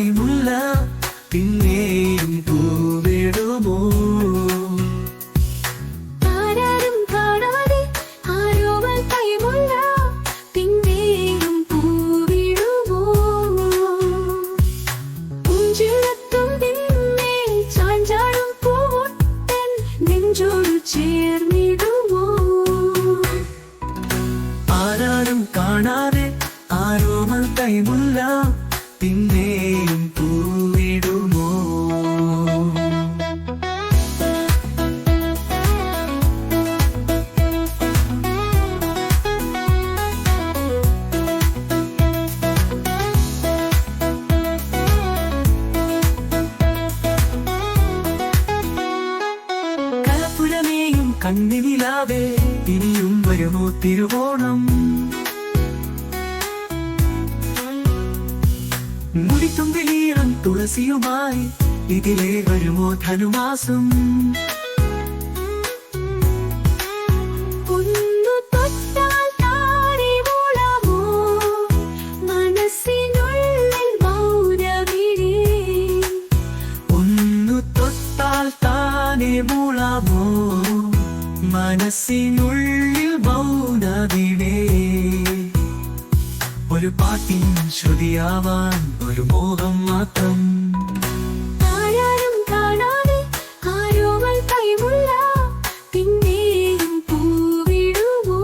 കൈമുല്ല പിന്നെയും പൂവിടുമോ? ആരാരും കാണാതെ ആരോമൽ കൈമുല്ല പിന്നെയും പൂവിടുമോ? പൂഞ്ചിഴത്തുമ്പിന്മേൽ ചാഞ്ചാടും പൂവൊട്ടൻ നെഞ്ചോട് ചേർന്നിടുമോ? ആരാരും കാണാതെ ആരോമൽ കൈമുല്ല പിന്നെയും പൂവിടുമോ? കലപ്പുഴമേയും കണ്ണിനിലാവേ ഇനിയും വരുമോ തിരുവോണം? മുടിത്തുമ്പിലീളം തുളസിയുമായി ഇതിലേ വരുമോ ധനുമാസം? ഒന്നു തൊട്ടാൽ താനെ മൂളാമോ മനസ്സിനുള്ളിൽ മൗനമിഴി? ഒന്നു തൊട്ടാൽ താനെ മൂളാമോ മനസ്സിനുള്ളിൽ മൗനവിടേ? ഒരു പാട്ടിൻ ശ്രുതിയാവാൻ ഒരു മോഹം മാത്രം. ആരാരും കാണാതെ ആരോമൽ കൈമുല്ല പിന്നെയും പൂവിടുമോ?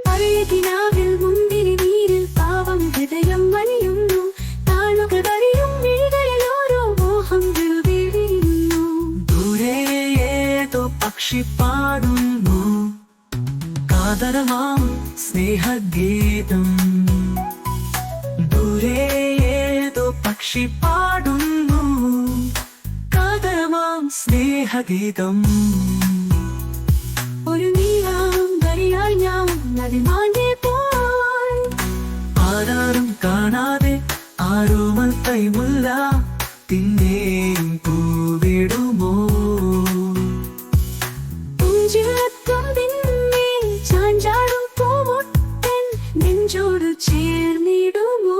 പഴയതിനാവിൽ മുന്തിരി നീരിൽ പാവം ഹൃദയം വലിയുന്നു. താളുകൾ വരിയും മിഴികളിൽ ഓരോ മോഹം വീഴുന്നു. ദൂരെ ഏതോ പക്ഷി പാടുന്നു കാതരമാം സ്നേഹഗീതം. ദൂരെ ഏതോ പക്ഷി പാടുന്നു കാതരമാം സ്നേഹഗീതം. ഒരു നീളം വരിയായി ഞാൻ നദിമാന്റെ പോയി. ആരാരും കാണാതെ ആരോമൽ കൈമുല്ല പിന്നെയും പൂവിടുമോ? പൂഞ്ചിഴത്തുമ്പിന്മേൽ ചാഞ്ചാടും പൂവൊട്ടൻ നെഞ്ചോട് ചേർന്നിടുമോ?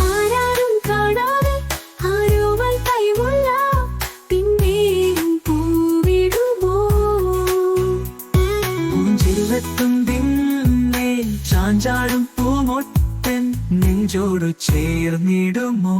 ആരാരും കാണാതെ ആരോമൽ കൈമുല്ല പിന്നെയും പൂവിടുമോ? പൂഞ്ചില്ലത്തുമ്പിന്മേൽ ചാഞ്ചാടും പൂമൊട്ടൻ നെഞ്ചോട് ചേർന്നിടുമോ?